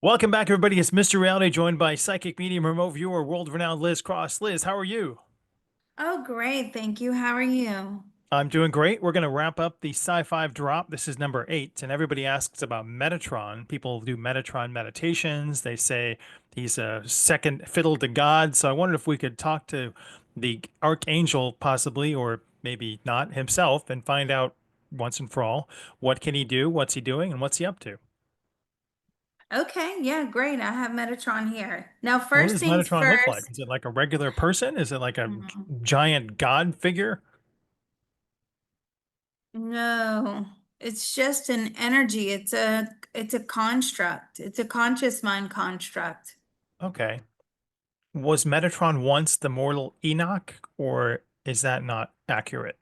Welcome back, everybody. It's Mr. Reality, joined by psychic medium, remote viewer, world-renowned Liz Cross. Liz, how are you? Oh, great. Thank you. How are you? I'm doing great. We're going to wrap up the PSI-5 Drop. This is number 8, and everybody asks about Metatron. People do Metatron meditations. They say he's a second fiddle to God. So I wondered if we could talk to the archangel, possibly, or maybe not himself, and find out once and for all what can he do, what's he doing, and what's he up to. Okay, yeah, great. I have Metatron here. Now, What first does things Metatron look like? first. Is it like a regular person? Is it like a Mhm. giant god figure? No, it's just an energy. It's a construct. It's a conscious mind construct. Okay. Was Metatron once the mortal Enoch, or is that not accurate?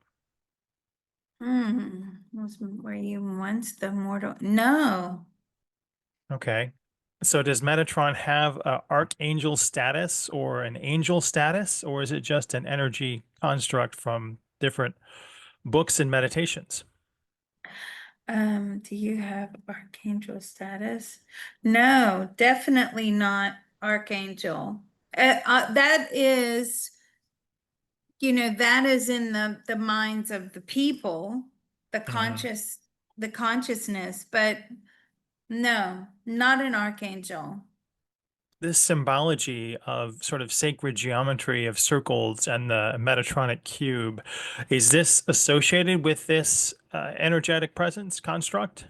Were you once the mortal? No. Okay. So does Metatron have a archangel status or an angel status, or is it just an energy construct from different books and meditations? Do you have archangel status? No, definitely not archangel. That is. That is in the minds of the people, the Mhm. conscious, the consciousness, but no, not an archangel. This symbology of sort of sacred geometry of circles and the Metatronic cube, is this associated with this energetic presence construct?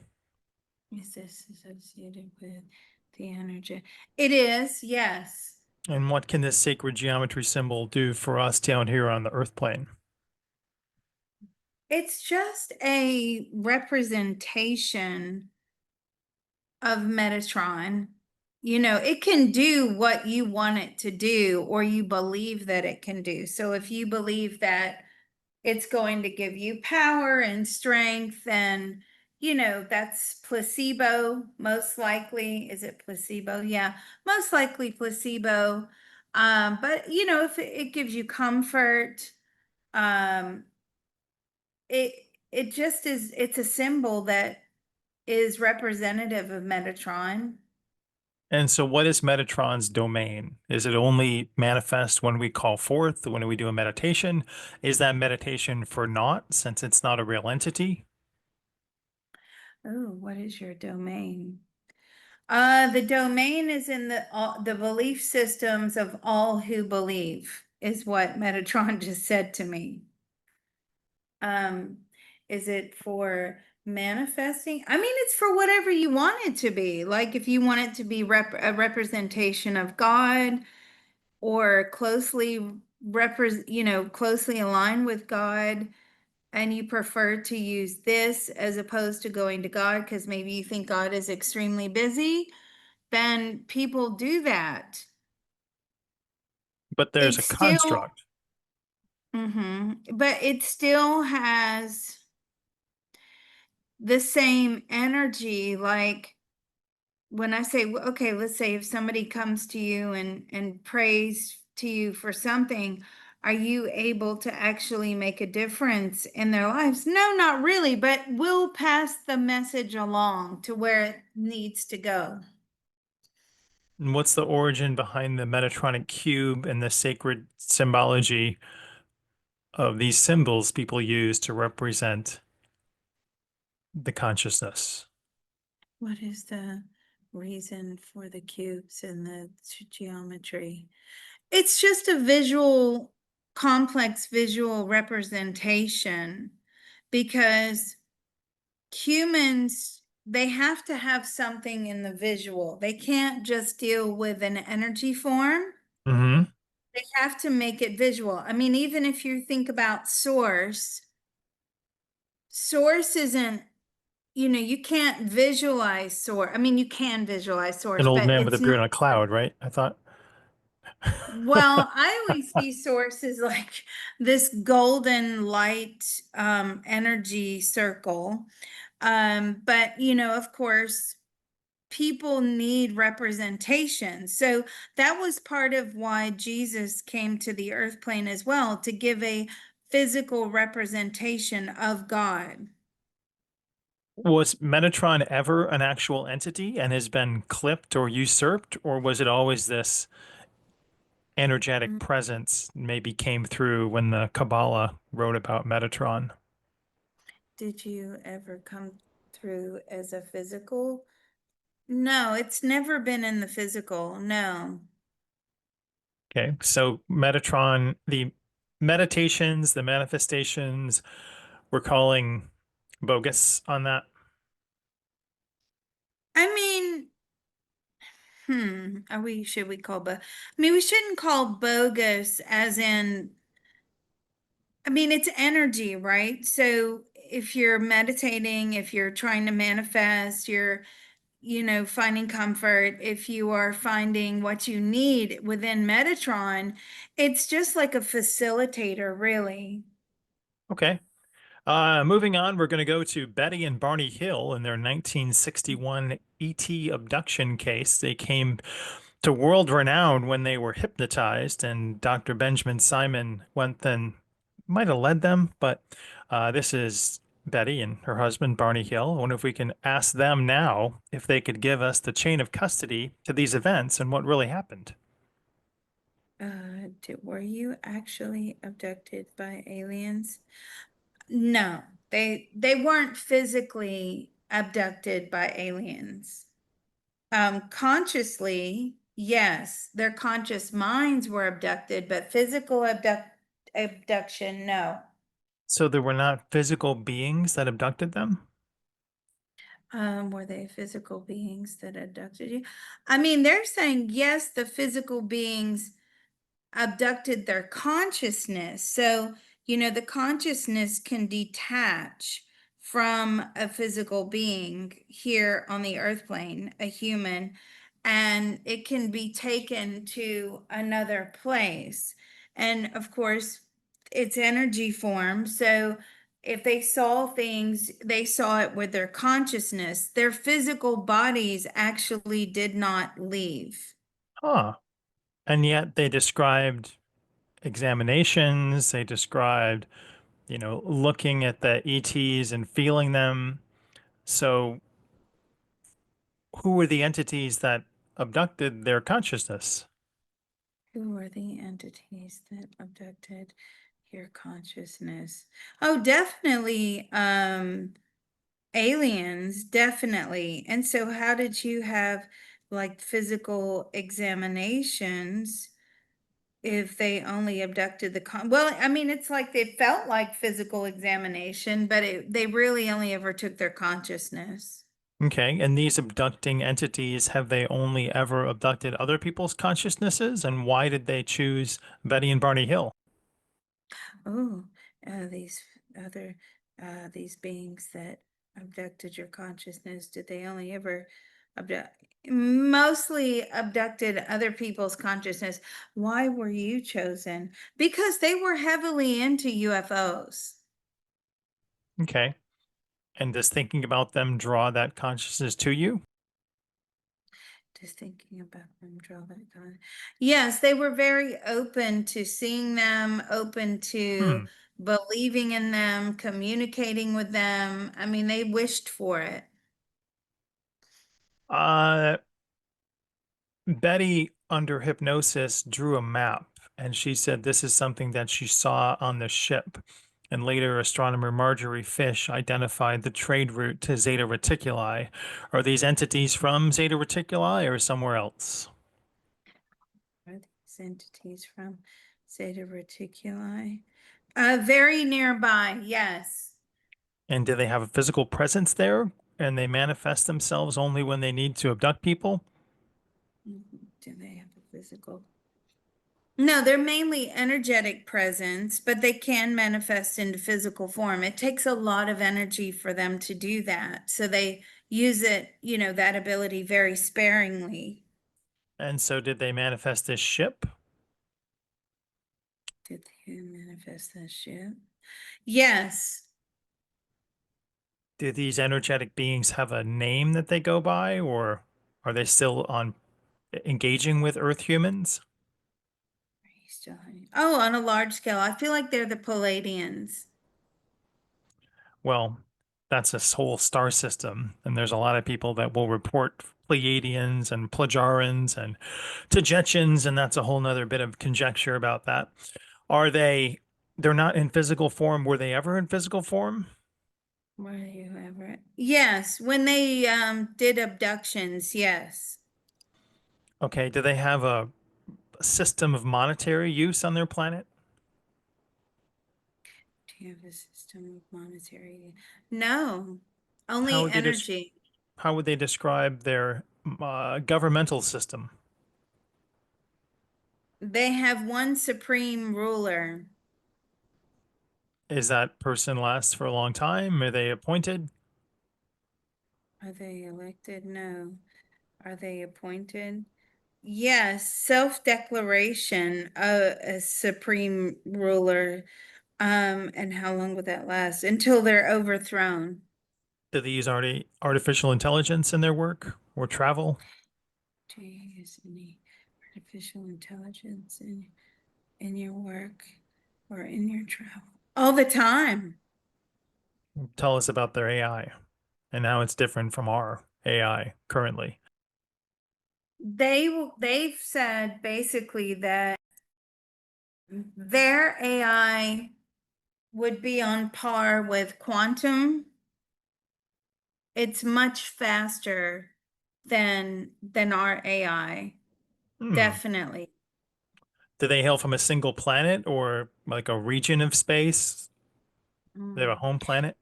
Is this associated with the energy? It is, yes. And what can this sacred geometry symbol do for us down here on the earth plane? It's just a representation of Metatron. It can do what you want it to do, or you believe that it can do. So if you believe that it's going to give you power and strength, and that's placebo, most likely. Is it placebo? Yeah, most likely placebo. But if it gives you comfort, um, it it just is, it's a symbol that is representative of Metatron. And so, what is Metatron's domain? Is it only manifest when we call forth, when we do a meditation? Is that meditation for naught since it's not a real entity? Oh, what is your domain? The domain is in the belief systems of all who believe, is what Metatron just said to me. Um, is it for manifesting? I mean, it's for whatever you want it to be. Like if you want it to be a representation of God, or closely aligned with God, and you prefer to use this as opposed to going to God because maybe you think God is extremely busy, then people do that. But there's It's a still, construct. but it still has the same energy. Like when I say, okay, let's say if somebody comes to you and prays to you for something, are you able to actually make a difference in their lives? No, not really, but we'll pass the message along to where it needs to go. And what's the origin behind the Metatronic cube and the sacred symbology of these symbols people use to represent the consciousness? What is the reason for the cubes and the geometry? It's just a complex visual representation, because humans, they have to have something in the visual. They can't just deal with an energy form. Hmm. They have to make it visual. I mean, even if you think about source isn't, you can't visualize source. I mean, you can visualize An source, old but man with a it's beard not. on a cloud, right? I thought. Well, I always see source as like this golden light, energy circle. But of course, people need representation. So that was part of why Jesus came to the earth plane as well, to give a physical representation of God. Was Metatron ever an actual entity and has been clipped or usurped, or was it always this energetic Mm. presence maybe came through when the Kabbalah wrote about Metatron? Did you ever come through as a physical? No, it's never been in the physical. No. Okay, so Metatron, the meditations, the manifestations, we're calling bogus on that. I mean, should we call we shouldn't call bogus as in, it's energy, right? So if you're meditating, if you're trying to manifest, you're, finding comfort, if you are finding what you need within Metatron, it's just like a facilitator, really. Okay. Moving on, we're going to go to Betty and Barney Hill in their 1961 ET abduction case. They came to world renown when they were hypnotized, and Dr. Benjamin Simon went and might have led them, but this is Betty and her husband, Barney Hill. I wonder if we can ask them now if they could give us the chain of custody to these events and what really happened. Were you actually abducted by aliens? No, they weren't physically abducted by aliens. Consciously, yes, their conscious minds were abducted, but abduction, no. So there were not physical beings that abducted them? Were they physical beings that abducted you? They're saying yes, the physical beings abducted their consciousness. So, the consciousness can detach from a physical being here on the earth plane, a human, and it can be taken to another place. And of course, it's energy form. So, if they saw things, they saw it with their consciousness. Their physical bodies actually did not leave. Huh. And yet they described examinations, they described, looking at the ETs and feeling them. So who were the entities that abducted their consciousness? Who are the entities that abducted your consciousness? Oh, definitely, aliens, definitely. And so how did you have like physical examinations if they only abducted well, it's like they felt like physical examination, but they really only ever took their consciousness. Okay, and these abducting entities, have they only ever abducted other people's consciousnesses? And why did they choose Betty and Barney Hill? Oh, these other these beings that abducted your consciousness, did they only ever abduct mostly abducted other people's consciousness? Why were you chosen? Because they were heavily into UFOs. Okay, and does thinking about them draw that consciousness to you? Just thinking about them draw that kind. Yes, they were very open to seeing them, open to Hmm. believing in them, communicating with them. They wished for it. Uh, Betty, under hypnosis, drew a map, and she said this is something that she saw on the ship. And later, astronomer Marjorie Fish identified the trade route to Zeta Reticuli. Are these entities from Zeta Reticuli or somewhere else? Are these entities from Zeta Reticuli? Very nearby, yes. And do they have a physical presence there? And they manifest themselves only when they need to abduct people? Do they have a physical? No, they're mainly energetic presence, but they can manifest into physical form. It takes a lot of energy for them to do that. So they use it, that ability very sparingly. And so, did they manifest this ship? Did they manifest that ship? Yes. Do these energetic beings have a name that they go by, or are they still on engaging with Earth humans? Oh, on a large scale. I feel like they're the Palladians. Well, that's a whole star system. And there's a lot of people that will report Pleiadians and Plagiarians and Tajetchins, and that's a whole nother bit of conjecture about that. Are they're not in physical form. Were they ever in physical form? Were you ever? Yes, when they did abductions, yes. Okay, do they have a system of monetary use on their planet? Do you have a system of monetary? No, How only would they energy. how would they describe their governmental system? They have one supreme ruler. Is that person lasts for a long time? Are they appointed? Are they elected? No. Are they appointed? Yes, self-declaration, a supreme ruler. And how long would that last? Until they're overthrown. Do they use artificial intelligence in their work or travel? Do you use any artificial intelligence in your work or in your travel? All the time. Tell us about their AI and how it's different from our AI currently. They've said basically that their AI would be on par with quantum. It's much faster than our AI. Hmm. Definitely. Do they hail from a single planet or like a region of space? They have a Mm. home planet?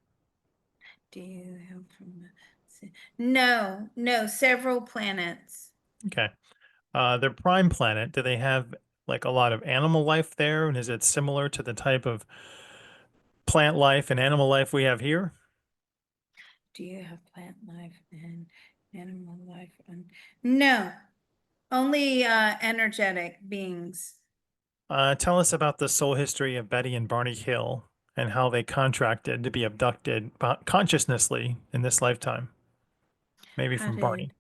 Do you have from no, no, several planets. Okay. Their prime planet, do they have like a lot of animal life there? And is it similar to the type of plant life and animal life we have here? Do you have plant life and animal life? No, only energetic beings. Tell us about the soul history of Betty and Barney Hill and how they contracted to be abducted consciously in this lifetime, maybe How from Barney. did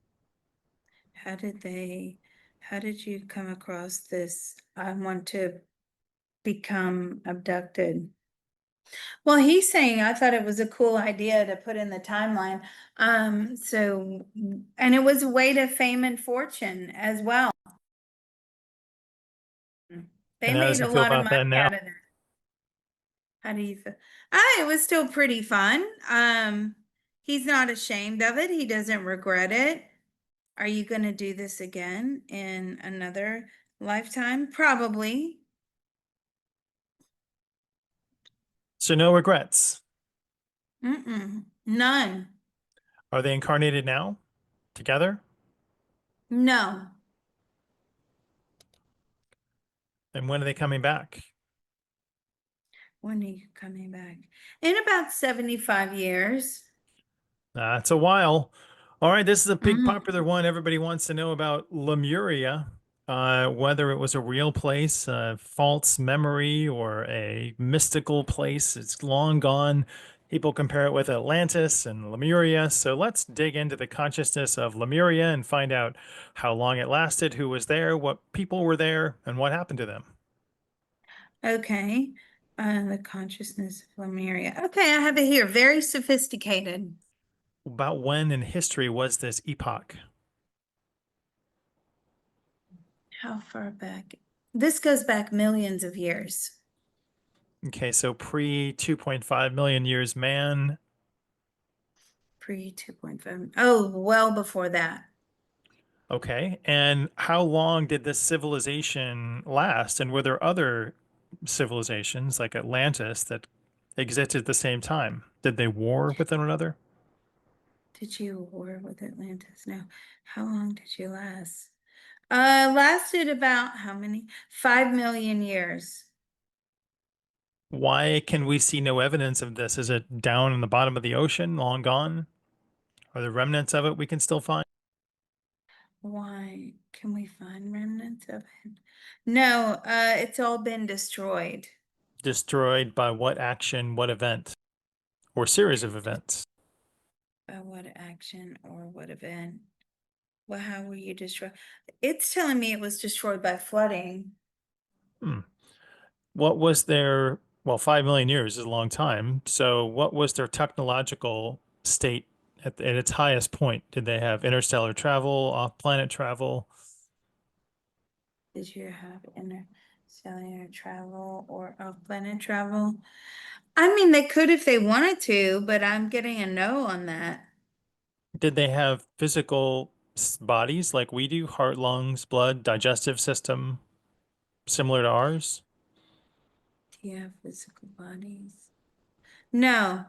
how did they how did you come across this? I want to become abducted. Well, he's saying I thought it was a cool idea to put in the timeline. And it was a way to fame and fortune as well. They And how does made he a feel lot of about that money now? out of that. How do you feel? It was still pretty fun. He's not ashamed of it. He doesn't regret it. Are you going to do this again in another lifetime? Probably. So no regrets. Mm-mm. None. Are they incarnated now together? No. And when are they coming back? When are you coming back? In about 75 years. That's a while. All right, this is a big Mm. popular one. Everybody wants to know about Lemuria, whether it was a real place, a false memory, or a mystical place. It's long gone. People compare it with Atlantis and Lemuria. So let's dig into the consciousness of Lemuria and find out how long it lasted, who was there, what people were there, and what happened to them. Okay. The consciousness of Lemuria. Okay, I have it here. Very sophisticated. About when in history was this epoch? How far back? This goes back millions of years. Okay, so pre 2.5 million years man. Pre 2.5. Oh, well before that. Okay. And how long did this civilization last? And were there other civilizations like Atlantis that existed at the same time? Did they war with one another? Did you war with Atlantis? No. How long did you last? Lasted about how many? 5 million years. Why can we see no evidence of this? Is it down in the bottom of the ocean, long gone? Are there remnants of it we can still find? Why can we find remnants of it? No, it's all been destroyed. Destroyed by what action, what event, or series of events? By what action or what event? Well, how were you destroyed? It's telling me it was destroyed by flooding. Hmm. What was their Well, 5 million years is a long time. So, what was their technological state at its highest point? Did they have interstellar travel, off-planet travel? Did you have interstellar travel or off-planet travel? I mean, they could if they wanted to, but I'm getting a no on that. Did they have physical bodies like we do? Heart, lungs, blood, digestive system, similar to ours? Do you have physical bodies? No,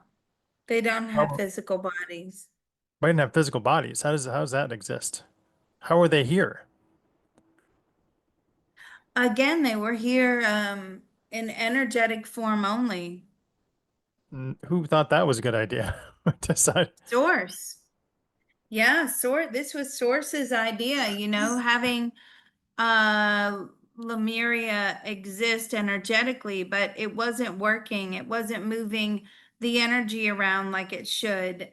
they don't have Oh, physical bodies. they didn't have physical bodies. How does that exist? How are they here? Again, they were here in energetic form only. Who thought that was a good idea? Decide. Source. Yeah, this was Source's idea, having uh Lemuria exist energetically, but it wasn't working. It wasn't moving the energy around like it should.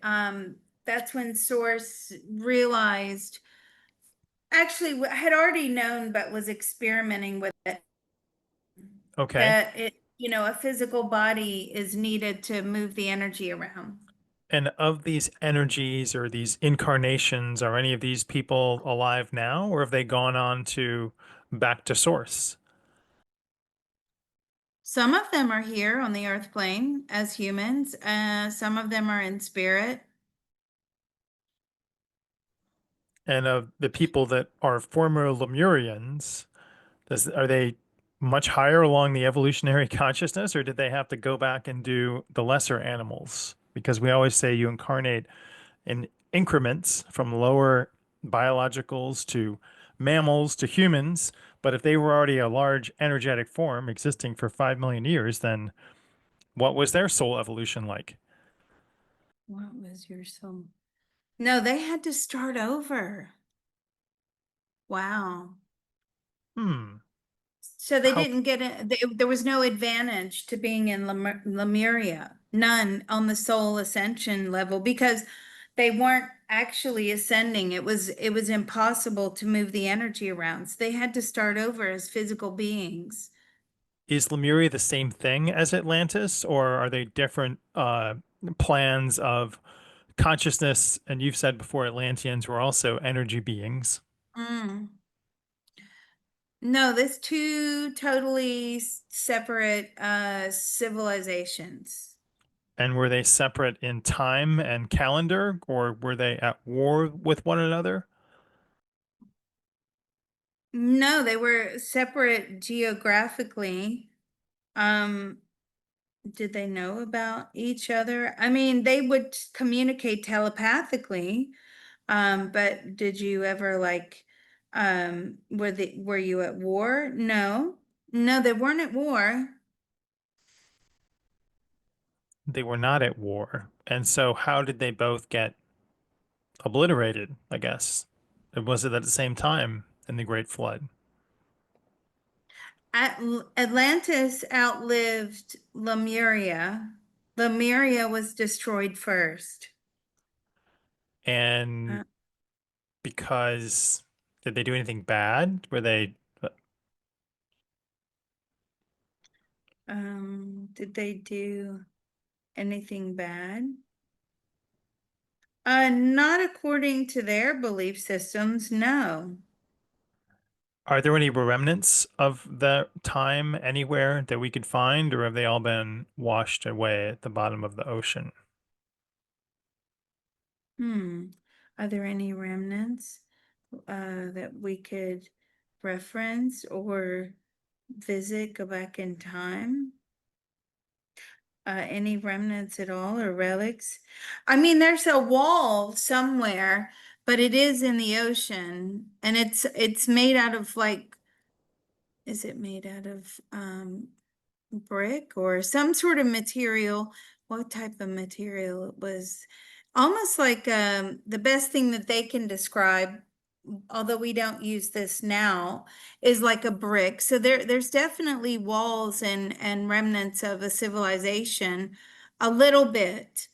That's when Source realized, actually had already known, but was experimenting with it, Okay. that a physical body is needed to move the energy around. And of these energies or these incarnations, are any of these people alive now, or have they gone on to back to source? Some of them are here on the earth plane as humans. Some of them are in spirit. And of the people that are former Lemurians, are they much higher along the evolutionary consciousness, or did they have to go back and do the lesser animals? Because we always say you incarnate in increments from lower biologicals to mammals to humans. But if they were already a large energetic form existing for 5 million years, then what was their soul evolution like? What was your soul? No, they had to start over. Wow. Hmm. So they How didn't get it. There was no advantage to being in Lemuria, none on the soul ascension level because they weren't actually ascending. It was impossible to move the energy around. So they had to start over as physical beings. is Lemuria the same thing as Atlantis, or are they different plans of consciousness? And you've said before Atlanteans were also energy beings. Mm. No, there's two totally separate civilizations. And were they separate in time and calendar, or were they at war with one another? No, they were separate geographically. Um, did they know about each other? I mean, they would communicate telepathically. But did you ever were you at war? No. No, they weren't at war. They were not at war. And so how did they both get obliterated, I guess? Was it at the same time in the Great Flood? Atlantis outlived Lemuria. Lemuria was destroyed first. And Uh, because did they do anything bad? Were they did they do anything bad? Not according to their belief systems, no. are there any remnants of the time anywhere that we could find, or have they all been washed away at the bottom of the ocean? Hmm. Are there any remnants that we could reference or visit, go back in time? Any remnants at all or relics? I mean, there's a wall somewhere, but it is in the ocean and it's made out of is it made out of brick or some sort of material? What type of material it was? Almost like the best thing that they can describe, although we don't use this now, is like a brick. So there's definitely walls and remnants of a civilization, a little bit,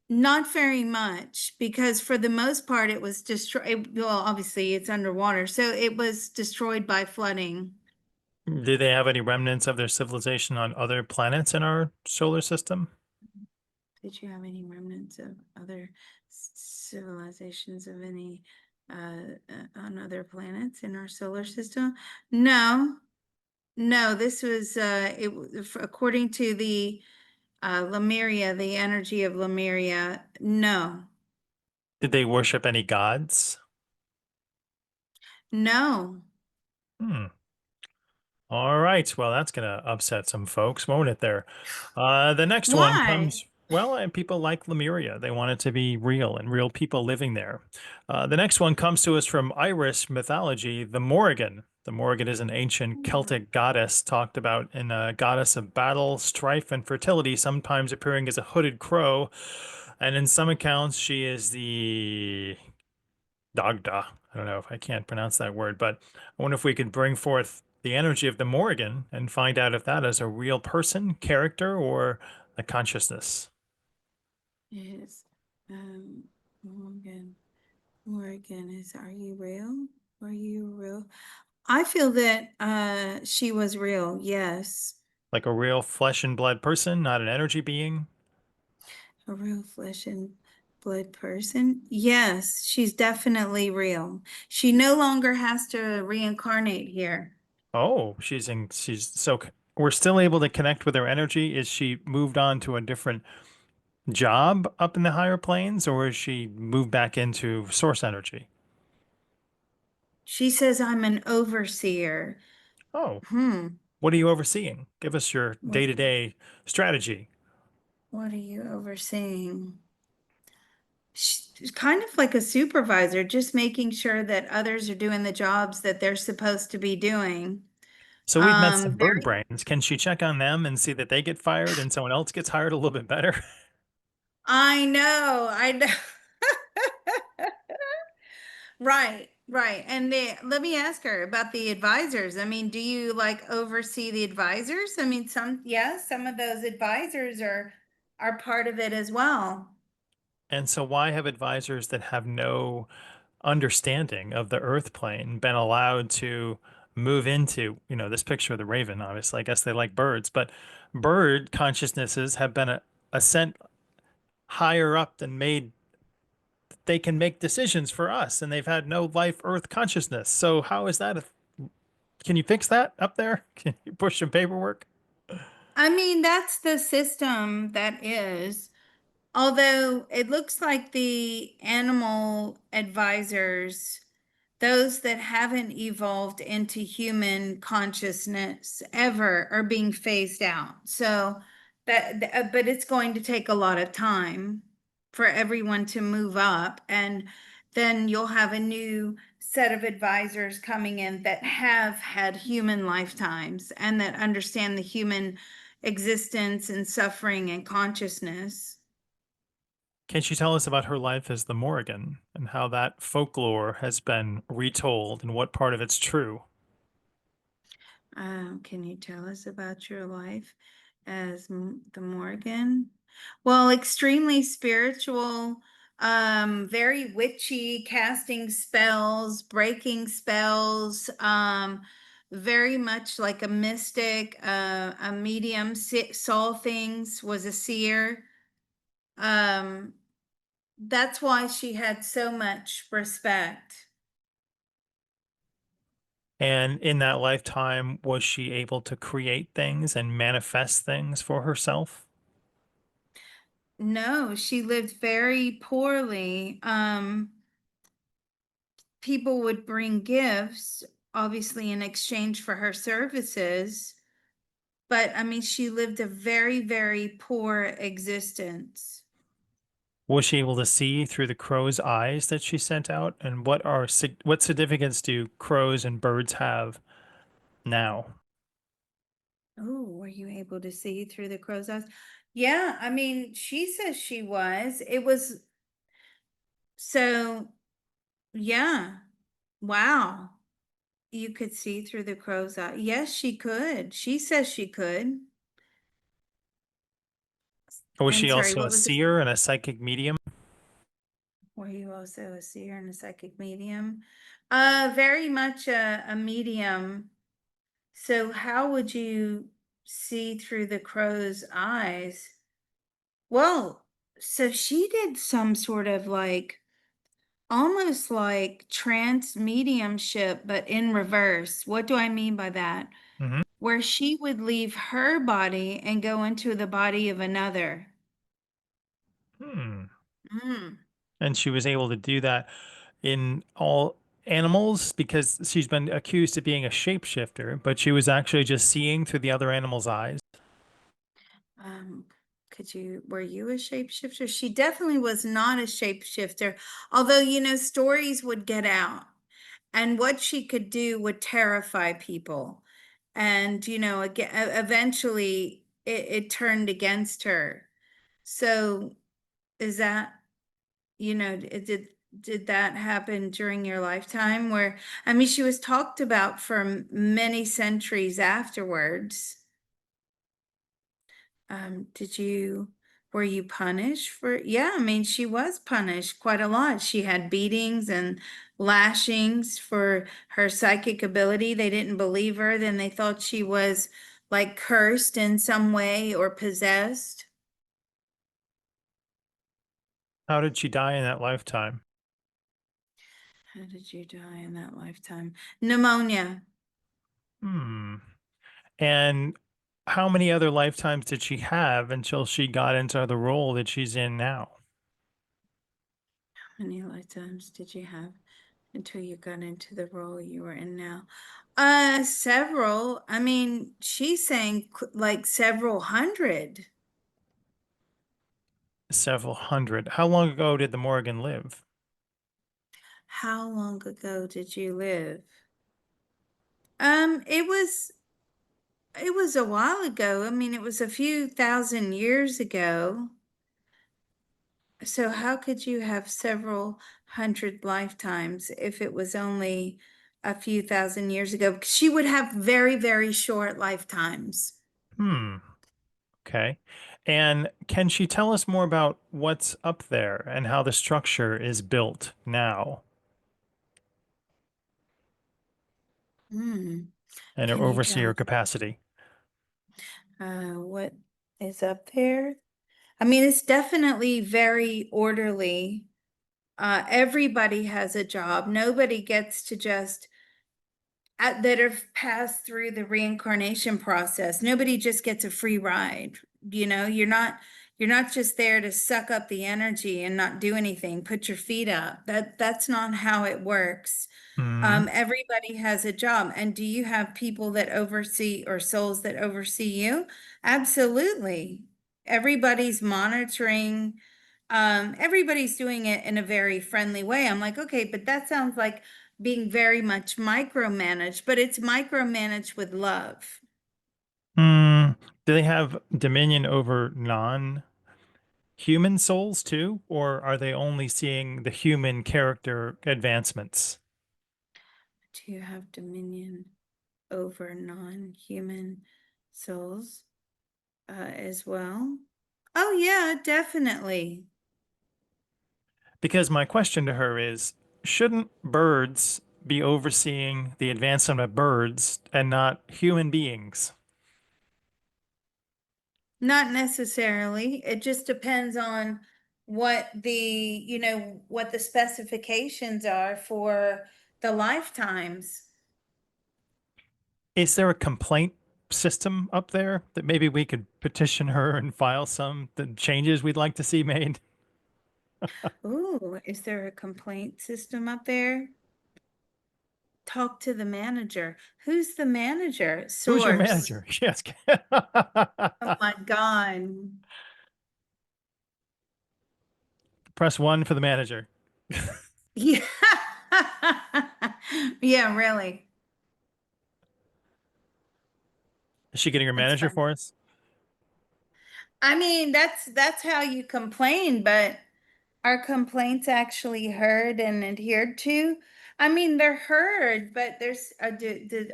not very much, because for the most part it was destroyed. Well, obviously it's underwater, so it was destroyed by flooding. Did they have any remnants of their civilization on other planets in our solar system? Did you have any remnants of other civilizations of any on other planets in our solar system? No, no. This was according to the Lemuria, the energy of Lemuria. No, Did they worship any gods? no. Hmm. All right. Well, that's going to upset some folks, won't it there? The next one Why? comes, well, and people like Lemuria. They want it to be real and real people living there. The next one comes to us from Irish mythology, the Morrigan. The Morrigan is an ancient Celtic goddess talked about in a goddess of battle, strife, and fertility, sometimes appearing as a hooded crow. And in some accounts, she is the Dagda. I don't know if I can't pronounce that word, but I wonder if we could bring forth the energy of the Morrigan and find out if that is a real person, character, or a consciousness. Yes. Um, Morgan. Morgan is, are you real? Are you real? I feel that she was real, yes. Like a real flesh and blood person, not an energy being. A real flesh and blood person. Yes, she's definitely real. She no longer has to reincarnate here. Oh, she's so we're still able to connect with her energy. Is she moved on to a different job up in the higher planes, or is she moved back into source energy? She says I'm an overseer. Oh, Hmm. what are you overseeing? Give us your What day-to-day strategy. what are you overseeing? She's kind of like a supervisor, just making sure that others are doing the jobs that they're supposed to be doing. So we've met some bird Very, brains. Can she check on them and see that they get fired and someone else gets hired a little bit better? I know, I know. Right, right. And let me ask her about the advisors. I mean, do you like oversee the advisors? I mean, some of those advisors are part of it as well. And so why have advisors that have no understanding of the earth plane been allowed to move into, this picture of the raven, obviously. I guess they like birds, but bird consciousnesses have been sent higher up and made they can make decisions for us and they've had no life earth consciousness. So how is that can you fix that up there? Can you push some paperwork? I mean, that's the system that is. Although it looks like the animal advisors, those that haven't evolved into human consciousness ever, are being phased out. So but it's going to take a lot of time for everyone to move up. And then you'll have a new set of advisors coming in that have had human lifetimes and that understand the human existence and suffering and consciousness. Can she tell us about her life as the Morrigan and how that folklore has been retold and what part of it's true? Can you tell us about your life as the Morrigan? Well, extremely spiritual, very witchy, casting spells, breaking spells, very much like a mystic, a medium, saw things, was a seer. Um, that's why she had so much respect. And in that lifetime, was she able to create things and manifest things for herself? No, she lived very poorly. People would bring gifts, obviously in exchange for her services. But I mean, she lived a very, very poor existence. Was she able to see through the crow's eyes that she sent out? And what significance do crows and birds have now? Oh, were you able to see through the crow's eyes? Yeah, I mean, she says she was. It was so, yeah. Wow. You could see through the crow's eye. Yes, she could. She says she could. Or was And she sorry, also a what was it? seer and a psychic medium? Were you also a seer and a psychic medium? Very much a medium. So how would you see through the crow's eyes? Well, so she did some sort of like almost like trance mediumship, but in reverse. What do I mean by that? Hmm. Where she would leave her body and go into the body of another. Hmm. Mm. And she was able to do that in all animals because she's been accused of being a shapeshifter, but she was actually just seeing through the other animal's eyes. Um, were you a shapeshifter? She definitely was not a shapeshifter, although, stories would get out, and what she could do would terrify people. And, again, eventually it turned against her. So is that, did that happen during your lifetime where, I mean, she was talked about for many centuries afterwards. Were you punished for, yeah, I mean, she was punished quite a lot. She had beatings and lashings for her psychic ability. They didn't believe her, then they thought she was like cursed in some way or possessed. How did she die in that lifetime? How did you die in that lifetime? Pneumonia. Hmm. And how many other lifetimes did she have until she got into the role that she's in now? How many lifetimes did you have until you got into the role you were in now? Several. I mean, she's saying like several hundred. Several hundred. How long ago did the Morrigan live? How long ago did you live? It was a while ago. I mean, it was a few thousand years ago. So how could you have several hundred lifetimes if it was only a few thousand years ago? She would have very, very short lifetimes. Hmm. Okay. And can she tell us more about what's up there and how the structure is built now Hmm. and her Can you tell overseer us capacity? what is up there? I mean, it's definitely very orderly. Everybody has a job. Nobody gets to just that have passed through the reincarnation process. Nobody just gets a free ride. You're not just there to suck up the energy and not do anything, put your feet up. That's not how it works. Hmm. Everybody has a job. And do you have people that oversee or souls that oversee you? Absolutely. Everybody's monitoring. Everybody's doing it in a very friendly way. I'm like, okay, but that sounds like being very much micromanaged, but it's micromanaged with love. Hmm. Do they have dominion over non-human souls too, or are they only seeing the human character advancements? Do you have dominion over non-human souls as well? Oh, yeah, definitely. Because my question to her is, shouldn't birds be overseeing the advancement of birds and not human beings? Not necessarily. It just depends on what the specifications are for the lifetimes. Is there a complaint system up there that maybe we could petition her and file some the changes we'd like to see made? Ooh, is there a complaint system up there? Talk to the manager. Who's the manager? Who's your Source. manager? Yes. Oh my God. Press one for the manager. Yeah. Yeah, really. Is she getting her That's manager fun. for us? I mean, that's how you complain, but are complaints actually heard and adhered to? I mean, they're heard, but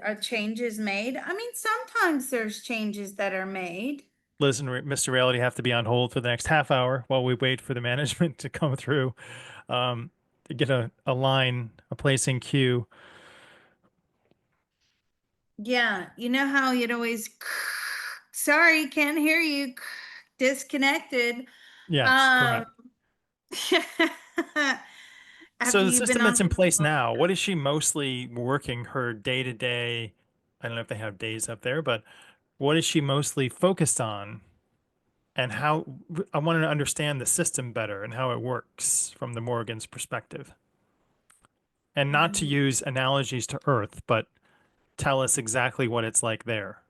are changes made? I mean, sometimes there's changes that are made. Liz and Mr. Reality have to be on hold for the next half hour while we wait for the management to come through to get a line, a place in queue. Yeah, you know how you'd always, sorry, can't hear you, disconnected. Yes, Um, correct. So after the you've been system on that's in here place for a long now, time. what is she mostly working her day to day? I don't know if they have days up there, but what is she mostly focused on and how I wanted to understand the system better and how it works from the Morrigan's perspective. And not to Mm, use analogies to Earth, but tell us exactly what it's like there.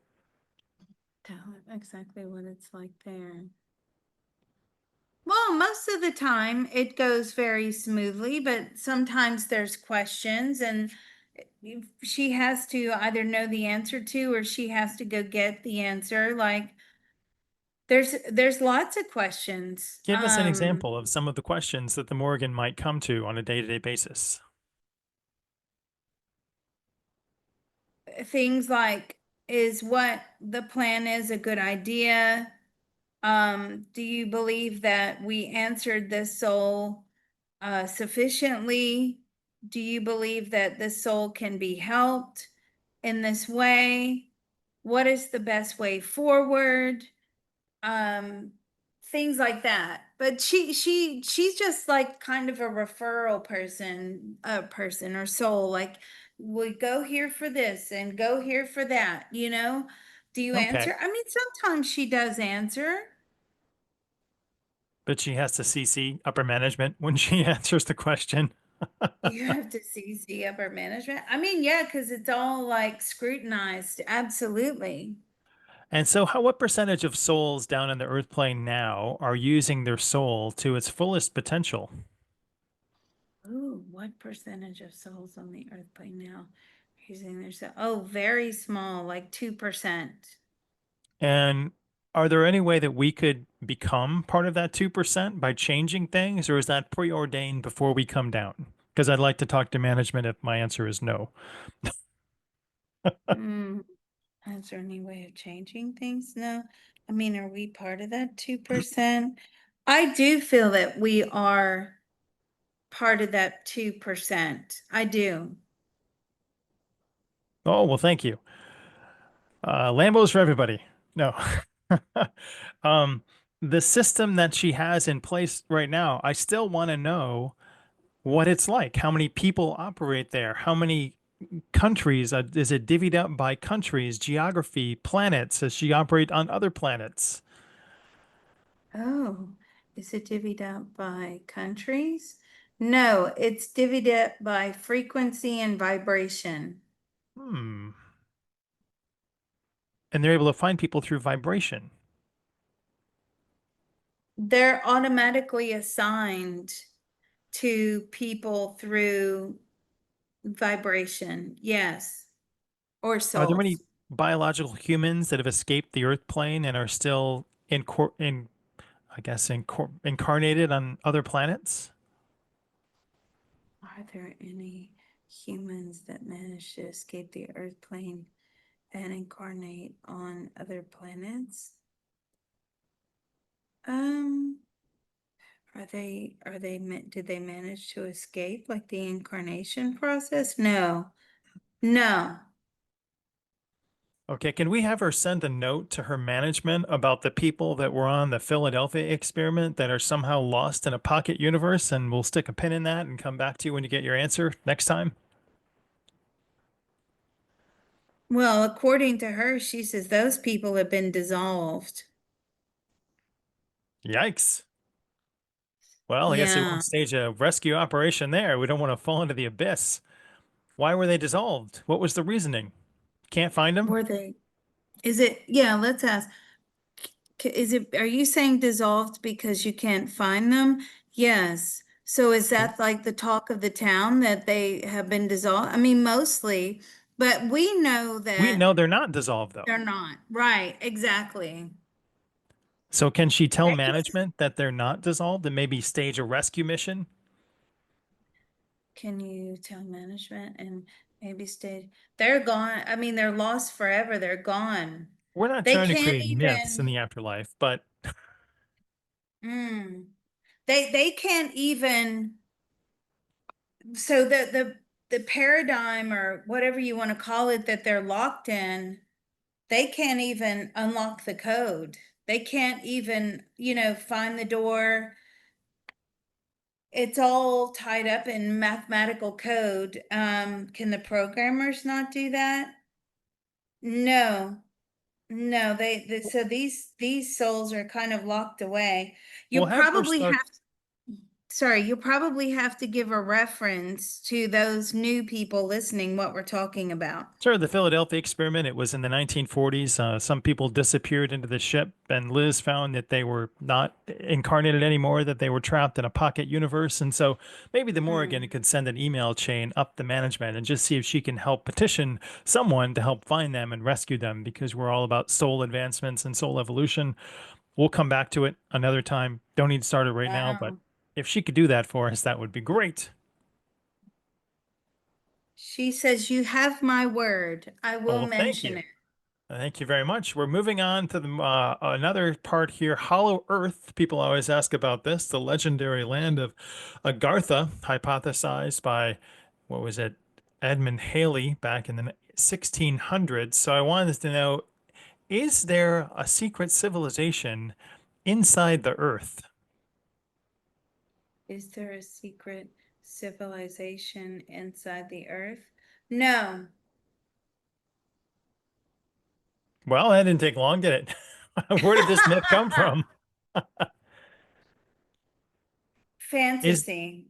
tell it exactly what it's like there. Well, most of the time it goes very smoothly, but sometimes there's questions and she has to either know the answer to or she has to go get the answer. Like there's lots of questions. Give us an example of some of the questions that the Morrigan might come to on a day-to-day basis. Things like, is what the plan is a good idea? Do you believe that we answered this soul sufficiently? Do you believe that this soul can be helped in this way? What is the best way forward? um Things like that. But she's just like kind of a referral person, a person or soul, like we go here for this and go here for that, you know. Do you Okay. answer? I mean, sometimes she does answer. But she has to CC upper management when she answers the question. You have to see the upper management. I mean, yeah, because it's all like scrutinized. Absolutely. And so, what percentage of souls down in the earth plane now are using their soul to its fullest potential? Ooh, what percentage of souls on the earth plane now using their soul? Oh, very small, like 2%. And are there any way that we could become part of that 2% by changing things, or is that preordained before we come down? Because I'd like to talk to management if my answer is no. Mm, is there any way of changing things? No. I mean, are we part of that 2%? I do feel that we are part of that 2%. I do. Oh, well, thank you. Lambos for everybody. No. Um, the system that she has in place right now, I still want to know what it's like. How many people operate there? How many countries? Is it divvied up by countries, geography, planets? Does she operate on other planets? Oh, is it divvied up by countries? No, it's divvied up by frequency and vibration. Hmm. And they're able to find people through vibration. They're automatically assigned to people through vibration, yes, or Are there many souls. biological humans that have escaped the Earth plane and are still I guess, incarnated on other planets? Are there any humans that manage to escape the Earth plane and incarnate on other planets? Um, did they manage to escape like the incarnation process? No, no. Okay, can we have her send a note to her management about the people that were on the Philadelphia experiment that are somehow lost in a pocket universe, and we'll stick a pin in that and come back to you when you get your answer next time? Well, according to her, she says those people have been dissolved. Yikes. Well, I guess they won't Yeah. stage a rescue operation there. We don't want to fall into the abyss. Why were they dissolved? What was the reasoning? Can't find them? Were they, is it, yeah, let's ask. Is it, are you saying dissolved because you can't find them? Yes. So is that like the talk of the town that they have been dissolved? I mean, mostly, but we know We that know they're not dissolved, though. they're not. Right, exactly. So can she tell They just, management that they're not dissolved and maybe stage a rescue mission? can you tell management and maybe stay, they're gone. I mean, they're lost forever. They're gone. We're not They trying to can't create myths in even, the afterlife, but mm, they can't even, so the the paradigm or whatever you want to call it that they're locked in, they can't even unlock the code. They can't even, find the door. It's all tied up in mathematical code. Can the programmers not do that? No, no, so these souls are kind of locked away. We'll You'll have her probably start. have Sorry, you'll probably have to give a reference to those new people listening what we're talking about. Sure, the Philadelphia experiment, it was in the 1940s. Some people disappeared into the ship, and Liz found that they were not incarnated anymore, that they were trapped in a pocket universe. And so maybe the Morrigan Hmm. could send an email chain up the management and just see if she can help petition someone to help find them and rescue them, because we're all about soul advancements and soul evolution. We'll come back to it another time. Don't need to start it right now, but Wow. if she could do that for us, that would be great. She says, "You have my word. I Oh, will well, thank mention you. it." Thank you very much. We're moving on to the another part here. Hollow Earth. People always ask about this. The legendary land of Agartha, hypothesized by, what was it, Edmund Halley back in the 1600s. So I wanted to know, is there a secret civilization inside the Earth? Is there a secret civilization inside the earth? No. Well, that didn't take long, did it? Where did this myth come from? Is Fantasy.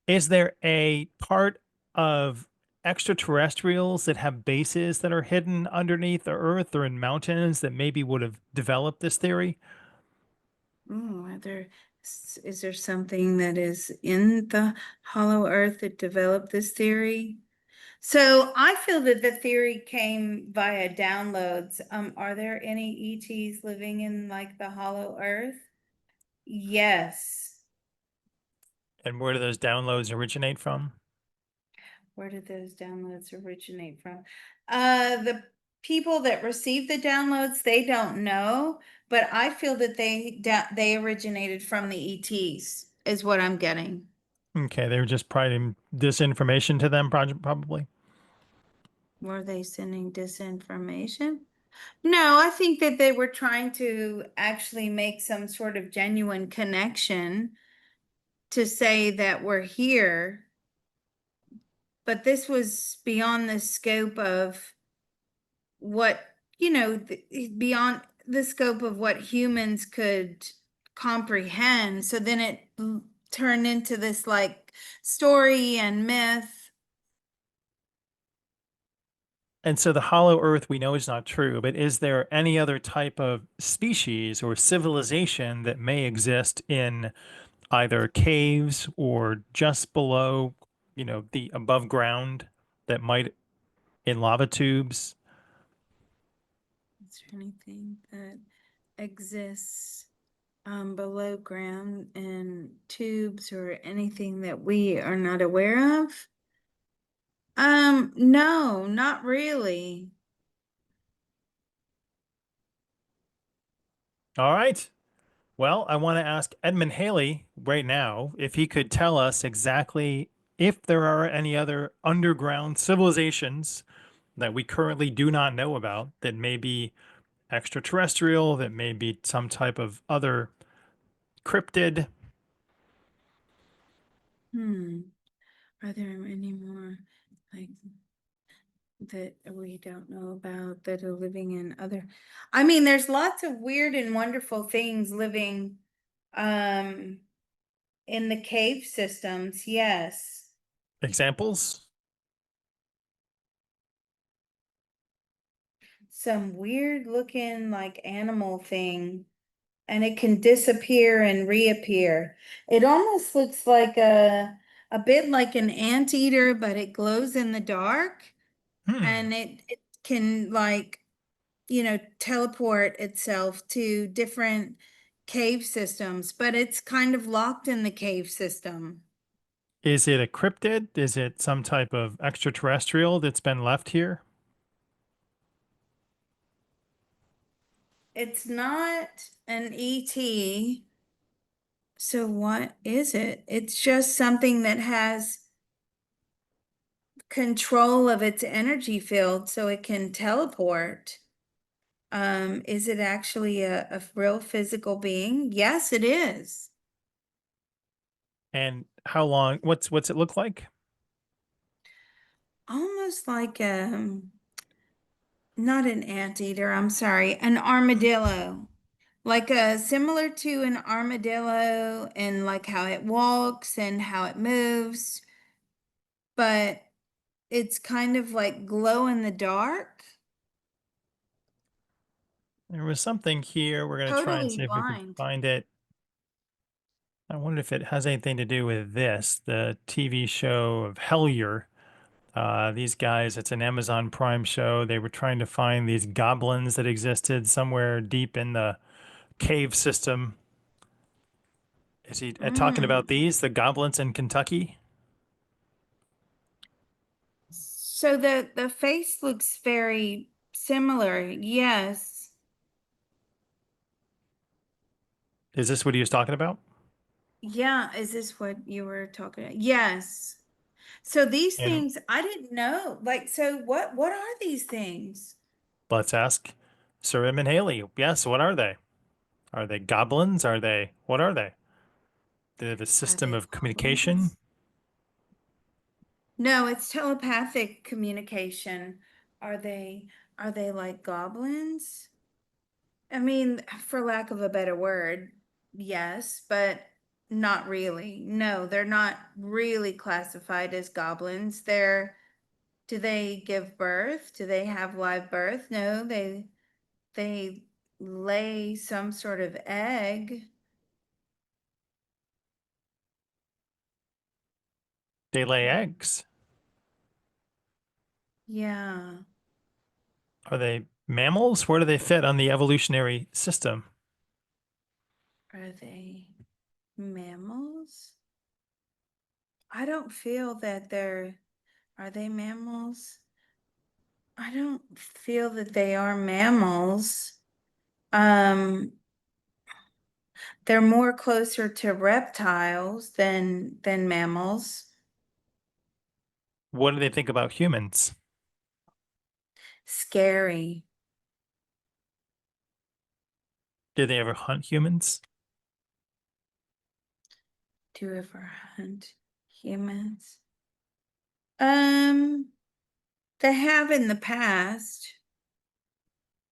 Is there a part of extraterrestrials that have bases that are hidden underneath the Earth or in mountains that maybe would have developed this theory? Is there something that is in the hollow earth that developed this theory? So I feel that the theory came via downloads. Are there any ETs living in like the hollow earth? Yes. And where do those downloads originate from? Where did those downloads originate from? The people that receive the downloads, they don't know, but I feel that they originated from the ETs, is what I'm getting. Okay, they were just providing disinformation to them, probably. Were they sending disinformation? No, I think that they were trying to actually make some sort of genuine connection to say that we're here, but this was beyond the scope of what, beyond the scope of what humans could comprehend. So then it turned into this like story and myth. And so the hollow Earth we know is not true, but is there any other type of species or civilization that may exist in either caves or just below, the above ground, that might, in lava tubes? Is there anything that exists below ground in tubes or anything that we are not aware of? No, not really. All right. Well, I want to ask Edmund Haley right now if he could tell us exactly if there are any other underground civilizations that we currently do not know about, that may be extraterrestrial, that may be some type of other cryptid. Hmm. Are there any more like that we don't know about that are living in other? I mean, there's lots of weird and wonderful things living um in the cave systems. Yes. Examples? Some weird looking like animal thing, and it can disappear and reappear. It almost looks like a bit like an anteater, but it glows in the dark, Hmm. and it can like, teleport itself to different cave systems, but it's kind of locked in the cave system. Is it a cryptid? Is it some type of extraterrestrial that's been left here? It's not an ET. So what is it? It's just something that has control of its energy field so it can teleport. Is it actually a real physical being? Yes, it is. And how long? What's it look like? Almost like not an anteater, I'm sorry, an armadillo. Like similar to an armadillo and like how it walks and how it moves, but it's kind of like glow in the dark. There was something here. We're gonna try and Totally see if we can blind. find it. I wonder if it has anything to do with this, the TV show of Hellier. These guys, it's an Amazon Prime show. They were trying to find these goblins that existed somewhere deep in the cave system. Is he talking about Mm. these, the goblins in Kentucky? So the face looks very similar. Yes. Is this what he was talking about? Yeah, is this what you were talking about? Yes. So these And things I didn't know. Like, so what are these things? let's ask Sir Edmund Haley. Yes, what are they? Are they goblins? Are they, what are they? Do they have a Are system they of communication? goblins? No, it's telepathic communication. Are they are they like goblins? I mean, for lack of a better word, yes, but not really. No, they're not really classified as goblins. Do they give birth? Do they have live birth? No, they lay some sort of egg. They lay eggs. Yeah. Are they mammals? Where do they fit on the evolutionary system? Are they mammals? I don't feel that are they mammals? I don't feel that they are mammals. Um, they're more closer to reptiles than mammals. What do they think about humans? Scary. Did they ever hunt humans? Do you ever hunt humans? Um, they have in the past,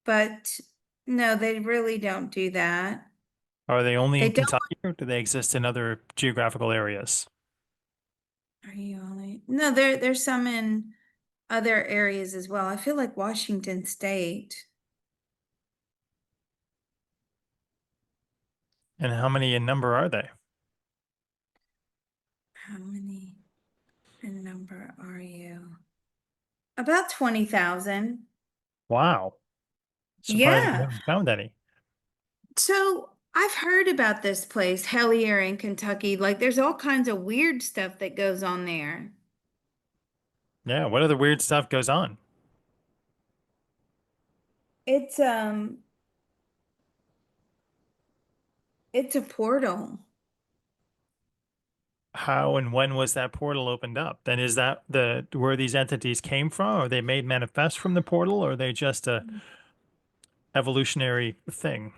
but no, they really don't do that. Are they only They in don't. Kentucky or do they exist in other geographical areas? Are you only? No, there's some in other areas as well. I feel like Washington State. And how many in number are they? How many in number are you? About 20,000. Wow. Surprised we Yeah. haven't found any. So I've heard about this place, Hellier in Kentucky. Like there's all kinds of weird stuff that goes on there. Yeah, what other weird stuff goes on? It's um it's a portal. How and when was that portal opened up? And is that the where these entities came from? Are they made manifest from the portal, or are they just a evolutionary thing?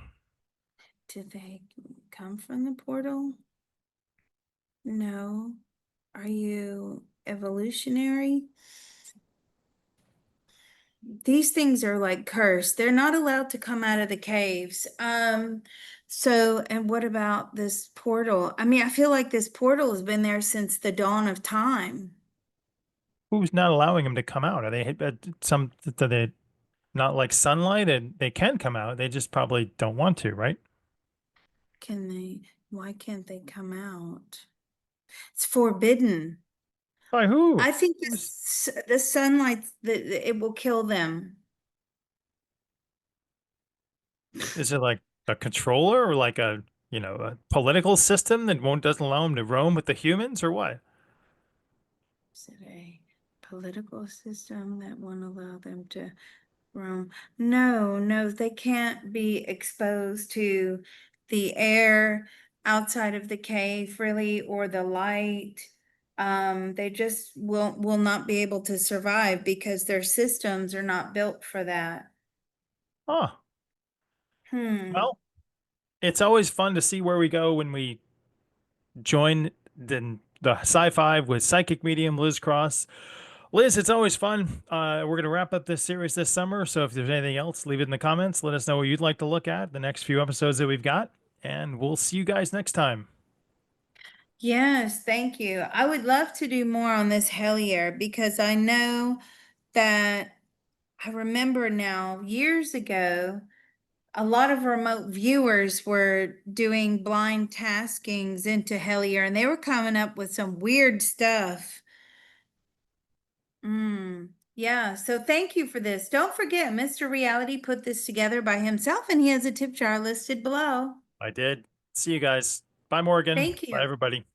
Did they come from the portal? No. Are you evolutionary? These things are like cursed. They're not allowed to come out of the caves. So, and what about this portal? I mean, I feel like this portal has been there since the dawn of time. Who's not allowing them to come out? Are they some? Do they not like sunlight and they can come out? They just probably don't want to, right? Can they, why can't they come out? It's forbidden. By who? I think Who's the sunlight, it will kill them. is it like a controller or like a a political system that won't doesn't allow them to roam with the humans or what? Is it a political system that won't allow them to roam? No, no, they can't be exposed to the air outside of the cave, really, or the light. They just will not be able to survive because their systems are not built for that. Oh, Hmm. well, it's always fun to see where we go when we join the sci-fi with psychic medium Liz Cross. Liz, it's always fun. We're going to wrap up this series this summer. So if there's anything else, leave it in the comments. Let us know what you'd like to look at the next few episodes that we've got. And we'll see you guys next time. Yes, thank you. I would love to do more on this Hellier because I know that I remember now years ago, a lot of remote viewers were doing blind taskings into Hellier and they were coming up with some weird stuff. Yeah, so thank you for this. Don't forget, Mr. Reality put this together by himself and he has a tip jar listed below. I did. See you guys. Bye, Morgan. Thank Bye, you. everybody.